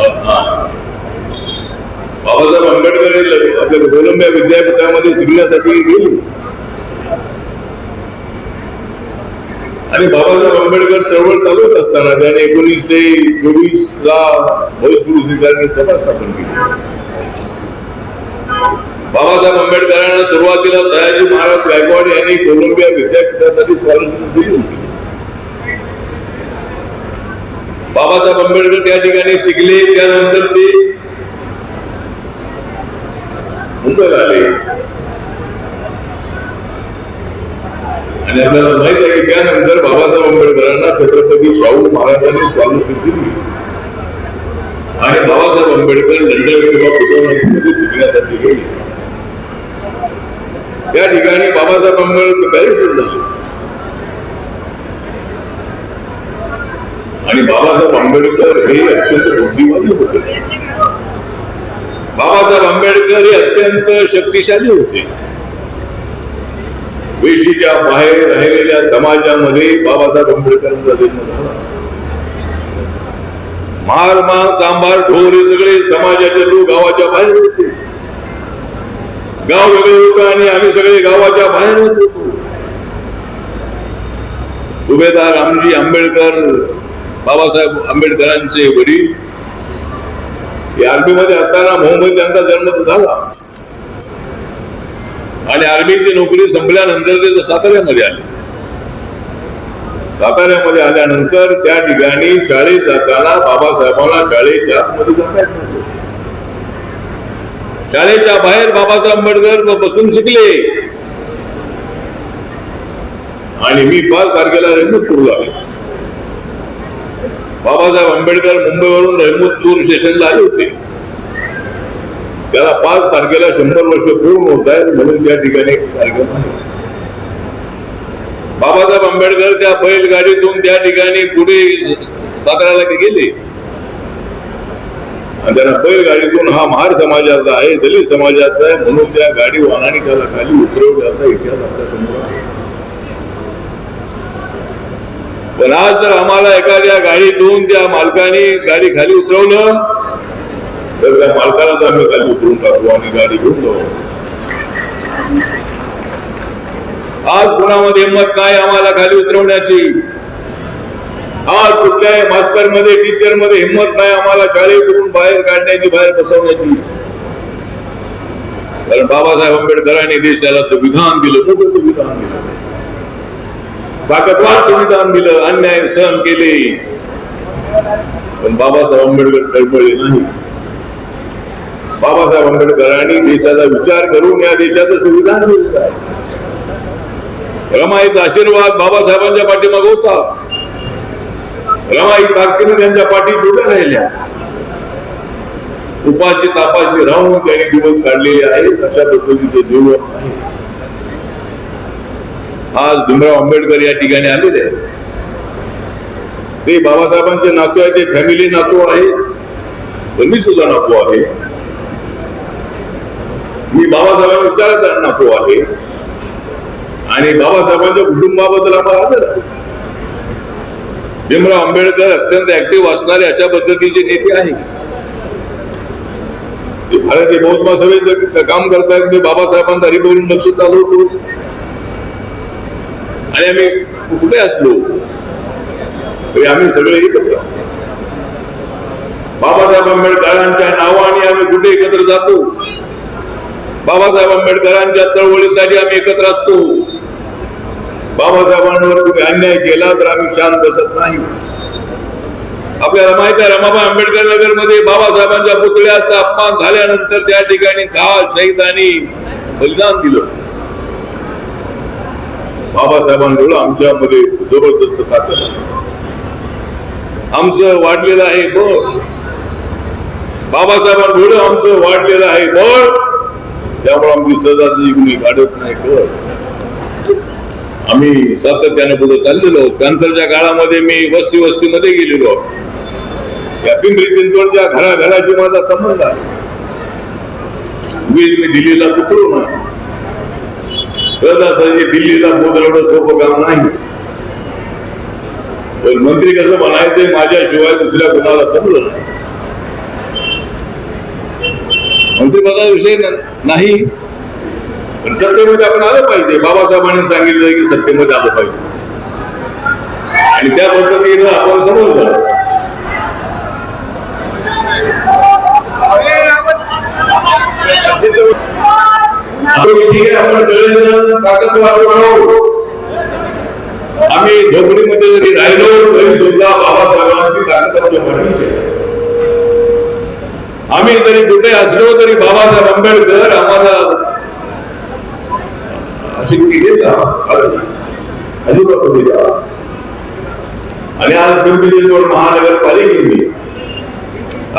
महात्मा बाबासाहेब आंबेडकर हे आपल्या कोलंबिया विद्यापीठामध्ये शिकण्यासाठी गेले आणि बाबासाहेब आंबेडकर चळवळ चालवत असताना त्याने 1924 ला भविष्य अधिकाऱ्यांनी सभा स्थापन केली. बाबासाहेब आंबेडकरांना सुरुवातीला सयाजी महाराज गायकवाड यांनी कोलंबिया विद्यापीठासाठी स्कॉलरशिप दिली होती. बाबासाहेब आंबेडकर त्या ठिकाणी शिकले. त्यानंतर ते मुंबईला आले आणि आपल्याला माहित आहे की त्यानंतर बाबासाहेब आंबेडकरांना छत्रपती शाहू महाराजांनी स्कॉलरशिप दिली आणि बाबासाहेब आंबेडकर लंडन किंवा पुणे शिकण्यासाठी गेले. त्या ठिकाणी बाबासाहेब आंबेडकर बॅरिस्टर झाले आणि बाबासाहेब आंबेडकर हे अत्यंत बुद्धिवादी होते. बाबासाहेब आंबेडकर हे अत्यंत शक्तिशाली होते. वेशीच्या बाहेर राहिलेल्या समाजामध्ये बाबासाहेब आंबेडकरांचा जन्म झाला. मार चांभार ढोर हे सगळे समाजाचे लोक गावाच्या बाहेर होते. गाव वेगळे होतं आणि आम्ही सगळे गावाच्या बाहेर होतो. सुभेदार रामजी आंबेडकर बाबासाहेब आंबेडकरांचे वडील आर्मी मध्ये असताना मुंबईत त्यांचा जन्म झाला आणि आर्मीची नोकरी संपल्यानंतर ते साताऱ्यामध्ये आले. साताऱ्यामध्ये आल्यानंतर त्या ठिकाणी शाळेत जाताना बाबासाहेबांना शाळेच्या आतमध्ये जाता येत नव्हतं. शाळेच्या बाहेर बाबासाहेब आंबेडकर बसून शिकले आणि मी 5 तारखेला रहमतपूरला आले. बाबासाहेब आंबेडकर मुंबईवरून रहमतपूर स्टेशनला आले होते. त्याला 5 तारखेला 100 वर्ष पूर्ण होत आहेत म्हणून त्या ठिकाणी कार्यक्रम आहे. बाबासाहेब आंबेडकर त्या बैलगाडीतून त्या ठिकाणी पुढे साताऱ्याला गेले आणि त्यांना बैलगाडीतून हा महार समाजाचा आहे, दलित समाजाचा आहे म्हणून त्या गाडी वाहनाने त्याला खाली उतरवल्याचा इतिहास आपल्या समोर आहे. पण आज जर आम्हाला एखाद्या गाडीतून त्या मालकाने गाडी खाली उतरवलं तर त्या मालकालाच आम्ही खाली उतरून टाकू आणि गाडी घेऊन जाऊ. आज कुणामध्ये हिंमत नाही आम्हाला खाली उतरवण्याची. आज कुठल्याही मास्टर मध्ये टीचर मध्ये हिंमत नाही आम्हाला शाळेतून बाहेर काढण्याची, बाहेर बसवण्याची. कारण बाबासाहेब आंबेडकरांनी देशाला संविधान दिलं, मोठं संविधान दिलं, ताकदवार संविधान दिलं, अन्याय सहन केले. पण बाबासाहेब आंबेडकर तळमळले नाही. बाबासाहेब आंबेडकरांनी देशाचा विचार करून या देशाचं संविधान दिलेलं आहे. रमाईचा आशीर्वाद बाबासाहेबांच्या पाठीमागे होता. रमाई ताकदीने त्यांच्या पाठीशी उभ्या राहिल्या. उपाशी तापाशी राहून त्यांनी दिवस काढलेले आहेत. अशा पद्धतीचे जीवन आहे. आज भीमराव आंबेडकर या ठिकाणी आलेले आहेत. ते बाबासाहेबांचे नातू आहे, ते फॅमिली नातू आहे, पण मी सुद्धा नातू आहे. मी बाबासाहेबांच्या विचाराचा नातू आहे आणि बाबासाहेबांच्या कुटुंबाबद्दल आम्हाला आदर आहे. भीमराव आंबेडकर अत्यंत ऍक्टिव्ह असणारे अशा पद्धतीचे नेते आहे. भारतीय बौद्ध महासभेचं काम करतायत. मी बाबासाहेबांचा हरिभरून लक्ष चालवतो आणि आम्ही कुठे असलो तरी आम्ही सगळे एकत्र. बाबासाहेब आंबेडकरांच्या नावाने आम्ही कुठे एकत्र जातो. बाबासाहेब आंबेडकरांच्या चळवळीसाठी आम्ही एकत्र असतो. बाबासाहेबांवर कुठे अन्याय केला तर आम्ही शांत बसत नाही. आपल्याला माहित आहे रमाबाई आंबेडकर नगर मध्ये बाबासाहेबांच्या पुतळ्याचा अपमान झाल्यानंतर त्या ठिकाणी 10 शहीदांनी बलिदान दिलं. बाबासाहेबांमुळे आमच्यामध्ये जबरदस्त ताकद आहे. आमचं वाढलेलं आहे बळ. बाबासाहेबांमुळे आमचं वाढलेलं आहे बळ. त्यामुळे आमची सदाची कुणी काढत नाही बळ. आम्ही सातत्याने पुढे चाललेलो आहोत. नंतरच्या काळामध्ये मी वस्तीमध्ये गेलेलो. या पिंपरी चिंचवडच्या घराघराशी माझा संबंध आहे. मी दिल्लीला कुठलो नाही. सहजासहजी दिल्लीला पोहोचवणं सोपं काम नाही. पण मंत्री कसं म्हणायचं माझ्याशिवाय दुसऱ्या कोणाला जमलं नाही. मंत्रिपदाचा विषय नाही, पण सत्तेमध्ये आपण आलं पाहिजे. बाबासाहेबांनी सांगितलं की सत्तेमध्ये आलं पाहिजे आणि त्या पद्धतीनं आपण समोर जाऊ. ठीक आहे, आपण सगळेजण ताकदवार राहू. आम्ही झोपडीमध्ये जरी राहिलो तरी सुद्धा बाबासाहेबांची ताकद आपल्या पाठीशी आहे. आम्ही जरी कुठे असलो तरी बाबासाहेब आंबेडकर आम्हाला शिकती घेतात अजिबात. आणि आज पिंपरी चिंचवड महानगरपालिकेने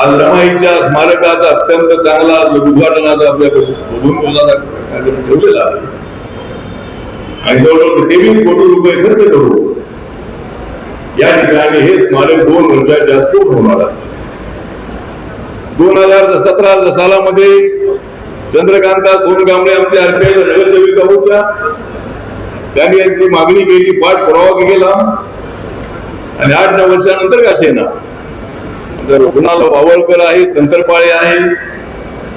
आज रमाईच्या स्मारकाचा अत्यंत चांगला उद्घाटनाचा आपल्या भूमिपूजनाचा कार्यक्रम ठेवलेला आहे आणि जवळजवळ 23 कोटी रुपये खर्च करू या ठिकाणी हे स्मारक 2 वर्षाच्या आत पूर्ण होणार आहे. 2017 सालामध्ये चंद्रकांता सोनकांबळे आमच्या आरपीआयच्या नगरसेविका होत्या. त्यांनी यांची मागणी केली, पाठपुरावा केला आणि 8-9 वर्षानंतर का सेना कुणाला वावळकर आहे, तंत्रपाळे आहे,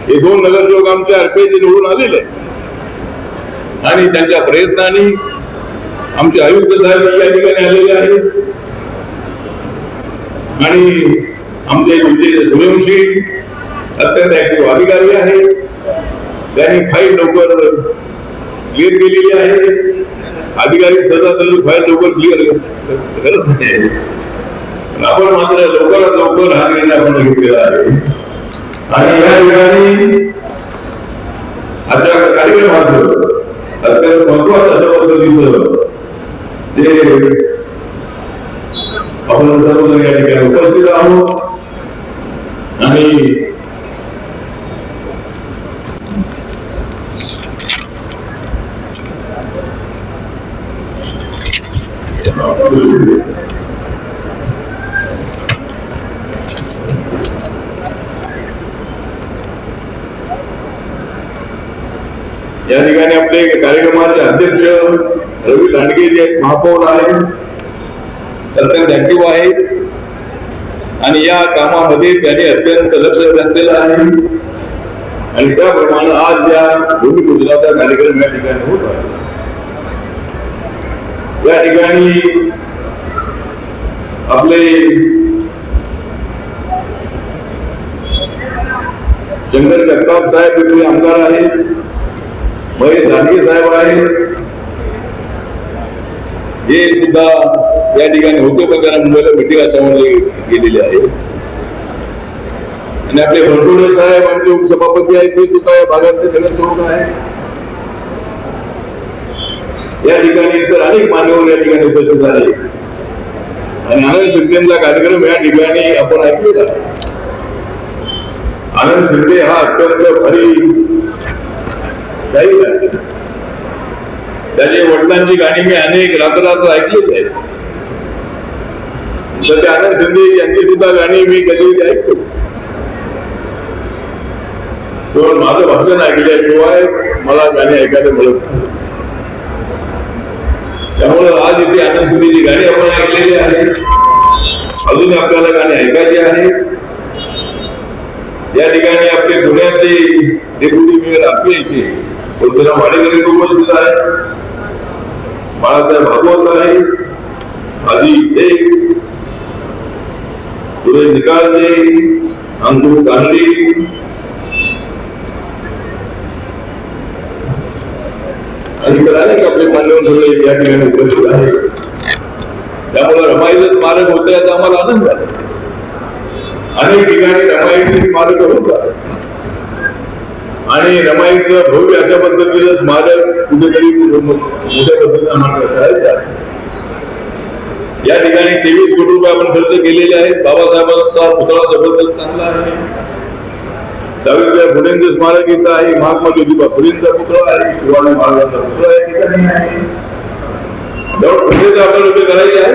हे 2 नगरसेवक आमच्या आरपीआयचे निवडून आलेले आणि त्यांच्या प्रयत्नाने आमचे आयुक्त साहेब या ठिकाणी आलेले आहेत आणि आमचे सूर्यवंशी अत्यंत ऍक्टिव्ह अधिकारी आहेत. त्यांनी फाईल लवकर क्लिअर केलेली आहे. अधिकारी सहजासहजी फाईल लवकर क्लिअर करत नाही, आपण मात्र लवकरात लवकर हा निर्णय आपण घेतलेला आहे. आणि या ठिकाणी आजच्या कार्यक्रमात अत्यंत महत्वाचं अशा पद्धतीचं ते आपण सर्वजण या ठिकाणी उपस्थित आहोत आणि या ठिकाणी आपले कार्यक्रमाचे अध्यक्ष रवी लांडगे जे महापौर आहेत, अत्यंत ऍक्टिव्ह आहेत आणि या कामामध्ये त्यांनी अत्यंत लक्ष घातलेलं आहे आणि त्याप्रमाणे आज या भूमिपूजनाचा कार्यक्रम या ठिकाणी होत आहे. या ठिकाणी आपले शंकर जगताप साहेब इथले आमदार आहेत, महेश जानगे साहेब आहेत, हे सुद्धा या ठिकाणी होते पण त्यांना मुंबईला मिटिंग असल्यामुळे गेलेले आहेत आणि आपले भरतोडे साहेब आमचे उपसभापती आहेत, ते सुद्धा या भागातले नगरसेवक आहेत. या ठिकाणी इतर अनेक मान्यवर या ठिकाणी उपस्थित आहेत आणि आनंद शिंदेचा कार्यक्रम या ठिकाणी आपण ऐकलेला आहे. आनंद शिंदे हा अत्यंत भारी शाहीर आहे. त्याच्या वडिलांची गाणी मी अनेक रात्र ऐकलेली आहेत. सध्या आनंद शिंदे यांची सुद्धा गाणी मी कधी ऐकतो, पण माझं भाषण ऐकल्याशिवाय मला गाणी ऐकायला मिळत नाही. त्यामुळं आज इथे आनंद शिंदेची गाणी आपण ऐकलेली आहे, अजून आपल्याला गाणी ऐकायची आहे. या ठिकाणी आपले पुण्याचे डेप्युटी मेयर आरपीआयचे तुळशीराम वाडेकर उपस्थित आहे, बाळासाहेब भागवत आहे, आजी शेख, सुरेश निकालजे, अंकुर कानडी आणि अनेक आपले मान्यवर या ठिकाणी उपस्थित आहे. त्यामुळे रमाईचं स्मारक होतं याचा आम्हाला आनंद आहे. अनेक ठिकाणी रमाईची स्मारक होतात आणि रमाईचं भव्य अशा पद्धतीचं स्मारक कुठेतरी मोठ्या पद्धतीने आम्हाला करायचं आहे. या ठिकाणी 23 कोटी रुपये आपण खर्च केलेले आहेत. बाबासाहेबांचा पुतळा जबरदस्त चांगला आहे. सावित्रीबाई फुलेंचं स्मारक इथं आहे, महात्मा ज्योतिबा फुलेंचा पुतळा आहे, शिवाजी महाराजांचा पुतळा या ठिकाणी आहे. आपण उभे करायचे आहे.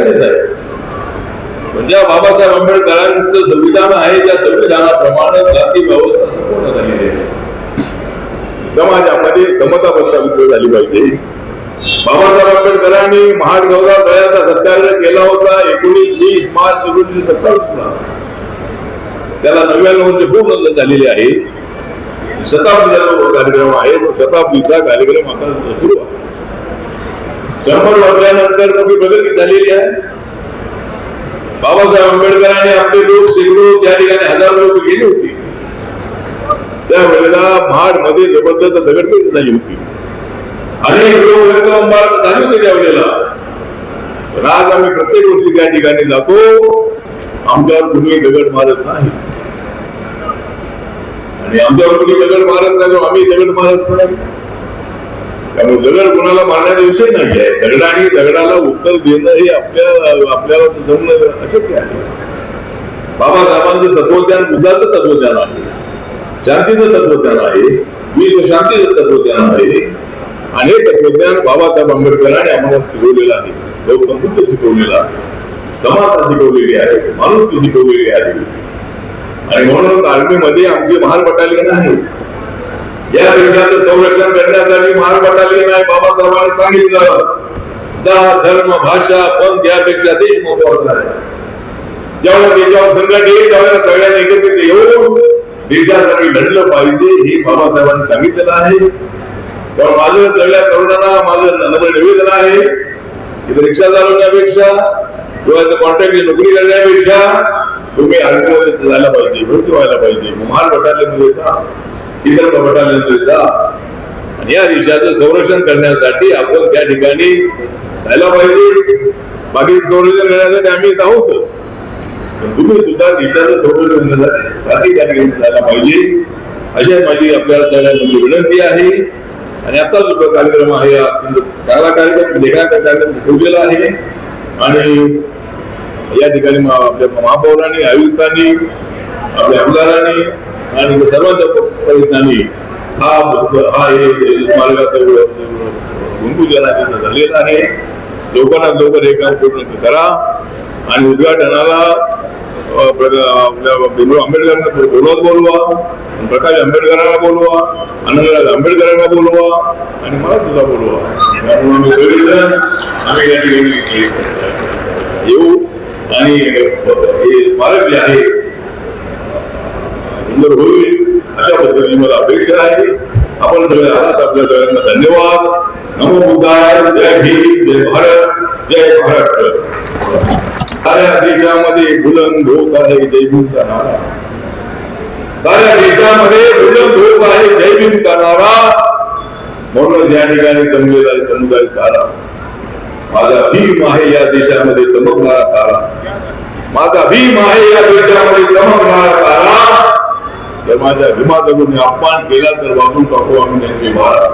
म्हणजे बाबासाहेब आंबेडकरांचं संविधान आहे, त्या संविधानाप्रमाणे जाती व्यवस्था संपूर्ण झालेली आहे. समाजामध्ये समता प्रस्थापित झाली पाहिजे. बाबासाहेब आंबेडकरांनी महाडगावला दयाचा सत्याग्रह केला होता 19 मार्च 1927 ला. त्याला 99 वर्ष पूर्ण झालेले आहे शताब्दीचा जो कार्यक्रम आहे तो शताब्दीचा कार्यक्रम आता सुरू आहे. 100 वर्षानंतर मोठी प्रगती झालेली आहे. बाबासाहेब आंबेडकरांनी आपले लोक शेकडो त्या ठिकाणी हजारो लोक गेली होती. त्यावेळेला महाड मध्ये जबरदस्त दगडफेक झाली होती. अनेक लोक रक्तबंबाळ झाले होते त्यावेळेला. पण आज आम्ही प्रत्येक गोष्टी त्या ठिकाणी जातो, आमच्यावर कुणी दगड मारत नाही आणि आमच्यावर कुणी दगड मारत नाही, आम्ही दगड मारत नाही. त्यामुळे दगड कुणाला मारण्याचा विषय नाही आहे. दगडाने दगडाला उत्तर देणं हे आपल्याला जमणं अशक्य आहे. बाबासाहेबांचं तत्वज्ञान बुद्धाचं तत्वज्ञान आहे, शांतीचं तत्वज्ञान आहे, विश्व शांतीचं तत्वज्ञान आहे. आणि हे तत्वज्ञान बाबासाहेब आंबेडकरांनी आम्हाला शिकवलेलं आहे. गौतम बुद्ध शिकवलेला आहे, समानता शिकवलेली आहे, माणुसकी शिकवलेली आहे. आणि म्हणून आर्मीमध्ये आमची महार बटालियन आहे. या देशाचं संरक्षण करण्यासाठी महार बटालियन आहे. बाबासाहेबांनी सांगितलं जात धर्म भाषा पंथ यापेक्षा देश महत्वाचा आहे. जेव्हा देशावर संकट येईल त्यावेळेला सगळ्यांनी एकत्रित येऊन देशासाठी लढलं पाहिजे हे बाबासाहेबांनी सांगितलेलं आहे. तेव्हा माझं सगळ्या तरुणांना माझं नम्र निवेदन आहे, इथं रिक्षा चालवण्यापेक्षा किंवा कॉन्ट्रॅक्टची नोकरी करण्यापेक्षा तुम्ही आर्मीमध्ये जायला पाहिजे, भरती व्हायला पाहिजे. महार बटालियनमध्ये जा, इतर बटालियनमध्ये जा आणि या देशाचं संरक्षण करण्यासाठी आपण त्या ठिकाणी जायला पाहिजे. बाकी संरक्षण करण्यासाठी आम्ही आहोत, पण तुम्ही सुद्धा देशाचं संरक्षण करण्यासाठी त्या ठिकाणी जायला पाहिजे अशी माझी आपल्याला सगळ्यांची विनंती आहे. आणि आजचा जो कार्यक्रम आहे चांगला कार्यक्रम लेखाचा कार्यक्रम ठेवलेला आहे. आणि या ठिकाणी आपल्या महापौरांनी, आयुक्तांनी, आपल्या आमदारांनी आणि सर्वांच्या प्रयत्नांनी हा स्मारकाचं भूमिपूजन झालेलं आहे. लवकरात लवकर हे काम पूर्ण करा आणि उद्घाटनाला आंबेडकरांना बोलवा, प्रकाश आंबेडकरांना बोलवा, आनंदराज आंबेडकरांना बोलवा आणि मला सुद्धा बोलवा. आम्ही या ठिकाणी येऊ आणि हे स्मारक जे आहे सुंदर होईल अशा पद्धतीने मला अपेक्षा आहे. आपण सगळे आहात, आपल्या सगळ्यांना धन्यवाद. नमो बुद्धाय. जय भीम, जय भारत, जय महाराष्ट्र. साऱ्या देशामध्ये बुलंद होत आहे जय भीमचा नारा. साऱ्या देशामध्ये बुलंद होत आहे जय भीमचा नारा. म्हणून या ठिकाणी जमलेला समुदाय सारा माझा भीम आहे या देशामध्ये चमकणारा तारा. माझा भीम आहे या देशामध्ये चमकणारा तारा. जर माझ्या भीमाचा कोणी अपमान केला तर वागून टाकू आम्ही त्यांचे महाराज.